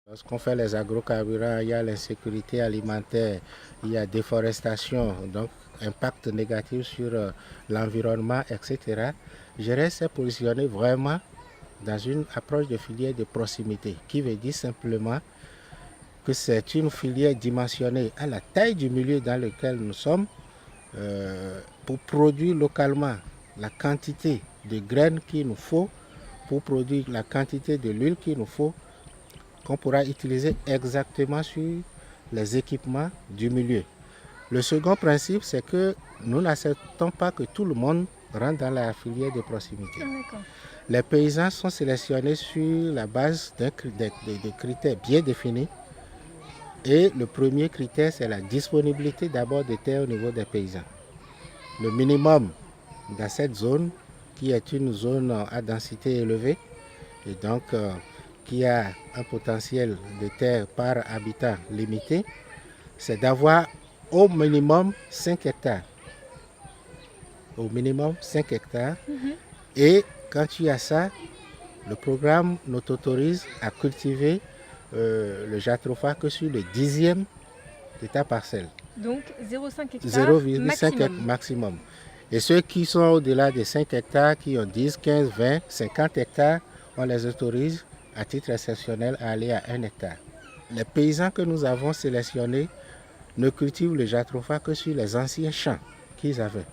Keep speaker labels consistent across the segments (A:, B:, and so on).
A: Lorsqu'on fait les agrocarburants, il y a l'insécurité alimentaire, il y a déforestation, donc impact négatif sur l'environnement, etc. Gérer, c'est positionner vraiment dans une approche de filière de proximité, qui veut dire simplement que c'est une filière dimensionnée à la taille du milieu dans lequel nous sommes pour produire localement la quantité de graines qu'il nous faut, pour produire la quantité de l'huile qu'il nous faut, qu'on pourra utiliser exactement sur les équipements du milieu. Le second principe, c'est que nous n'acceptons pas que tout le monde rentre dans la filière de proximité. Les paysans sont sélectionnés sur la base de critères bien définis. Et le premier critère, c'est la disponibilité d'abord des terres au niveau des paysans. Le minimum dans cette zone, qui est une zone à densité élevée, et donc qui a un potentiel de terre par habitant limité, c'est d'avoir au minimum 5 hectares. Au minimum 5 hectares. Et quand tu as ça, le programme nous autorise à cultiver le jatropha que sur le 10e de ta parcelle.
B: Donc 0,5 hectares 0,5 hectares
A: maximum. Et ceux qui sont au-delà de 5 hectares, qui ont 10, 15, 20, 50 hectares, on les autorise à titre exceptionnel à aller à 1 hectare. Les paysans que nous avons sélectionnés ne cultivent le jatropha que sur les anciens champs qu'ils avaient.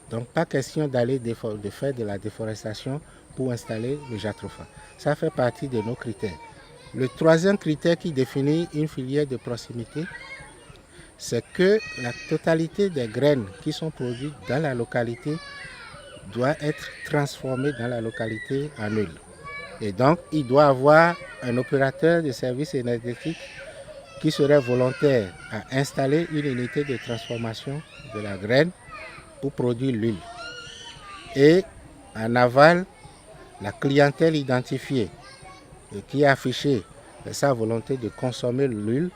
A: Donc pas question d'aller de faire de la déforestation pour installer le jatropha. Ça fait partie de nos critères. Le troisième critère qui définit une filière de proximité, c'est que la totalité des graines qui sont produites dans la localité doit être transformée dans la localité en huile. Et donc, il doit avoir un opérateur de services énergétiques qui serait volontaire à installer une unité de transformation de la graine pour produire l'huile. Et en aval, la clientèle identifiée qui a affiché sa volonté de consommer l'huile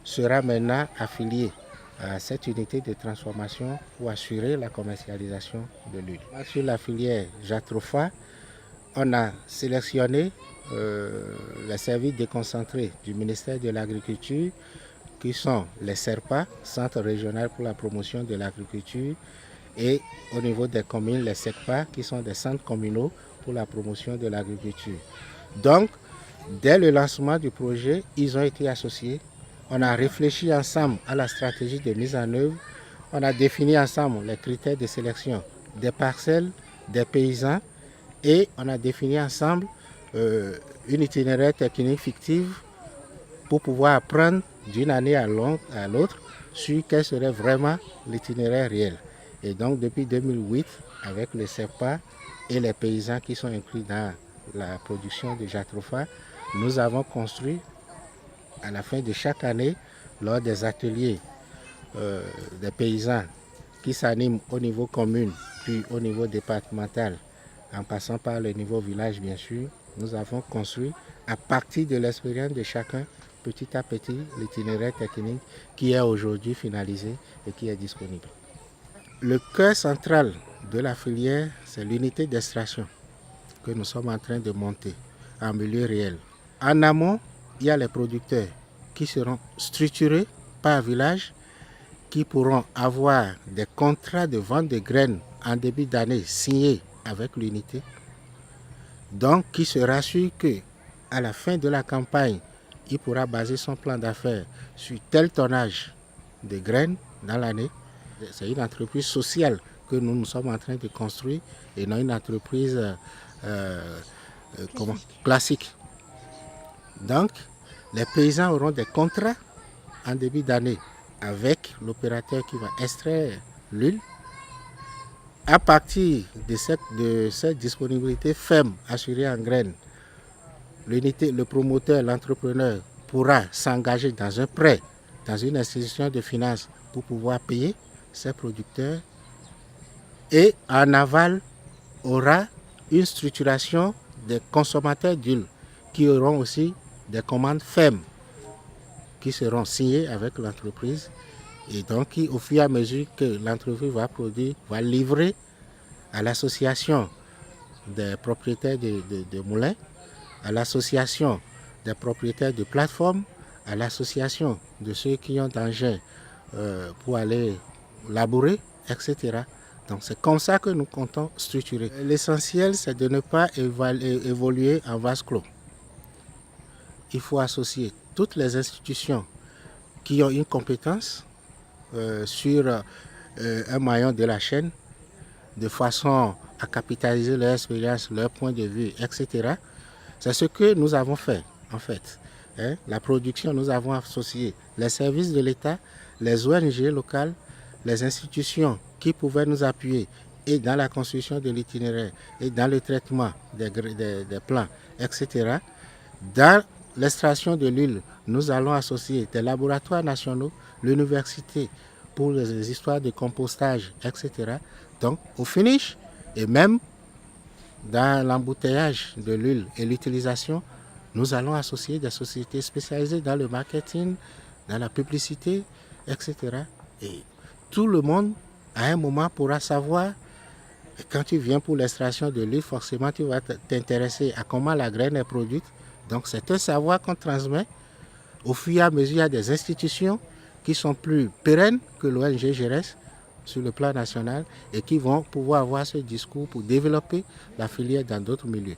A: sera maintenant affiliée à cette unité de transformation pour assurer la commercialisation de l'huile. Sur la filière jatropha, on a sélectionné les services déconcentrés du ministère de l'Agriculture qui sont les SERPA, Centre régional pour la promotion de l'agriculture, et au niveau des communes, les SECPA, qui sont des centres communaux pour la promotion de l'agriculture. Donc, dès le lancement du projet, ils ont été associés. On a réfléchi ensemble à la stratégie de mise en œuvre. On a défini ensemble les critères de sélection des parcelles, des paysans, et on a défini ensemble une itinéraire technique fictive pour pouvoir apprendre d'une année à l'autre sur quel serait vraiment l'itinéraire réel. Et donc depuis 2008, avec le CEPA et les paysans qui sont inclus dans la production de jatropha, nous avons construit à la fin de chaque année, lors des ateliers des paysans qui s'animent au niveau commune, puis au niveau départemental, en passant par le niveau village bien sûr, nous avons construit à partir de l'expérience de chacun, petit à petit, l'itinéraire technique qui est aujourd'hui finalisé et qui est disponible. Le cœur central de la filière, c'est l'unité d'extraction que nous sommes en train de monter en milieu réel. En amont, il y a les producteurs qui seront structurés par village, qui pourront avoir des contrats de vente de graines en début d'année signés avec l'unité. Donc, qui se rassure qu'à la fin de la campagne, il pourra baser son plan d'affaires sur tel tonnage de graines dans l'année. C'est une entreprise sociale que nous sommes en train de construire et non une entreprise classique. Donc, les paysans auront des contrats en début d'année avec l'opérateur qui va extraire l'huile. À partir de cette disponibilité ferme assurée en graines, l'unité, le promoteur, l'entrepreneur pourra s'engager dans un prêt, dans une institution de finances pour pouvoir payer ses producteurs, et en aval aura une structuration des consommateurs d'huile qui auront aussi des commandes fermes qui seront signées avec l'entreprise, et donc qui, au fur et à mesure que l'entreprise va produire, va livrer à l'association des propriétaires de moulins, à l'association des propriétaires de plateformes à l'association de ceux qui ont d'engins pour aller labourer, etc. Donc c'est comme ça que nous comptons structurer. L'essentiel, c'est de ne pas évoluer en vase clos. Il faut associer toutes les institutions qui ont une compétence sur un maillon de la chaîne, de façon à capitaliser leur expérience, leur point de vue, etc. C'est ce que nous avons fait, en fait. La production, nous avons associé les services de l'État, les ONG locales, les institutions qui pouvaient nous appuyer et dans la construction de l'itinéraire et dans le traitement des plants, etc. Dans l'extraction de l'huile, nous allons associer des laboratoires nationaux, l'université pour les histoires de compostage, etc. Donc, au finish, et même dans l'embouteillage de l'huile et l'utilisation, nous allons associer des sociétés spécialisées dans le marketing, dans la publicité, etc. Et tout le monde, à un moment, pourra savoir, quand tu viens pour l'extraction de l'huile, forcément, tu vas t'intéresser à comment la graine est produite. Donc, c'est un savoir qu'on transmet. Au fur et à mesure, il y a des institutions qui sont plus pérennes que l'ONG GERES sur le plan national et qui vont pouvoir avoir ce discours pour développer la filière dans d'autres milieux.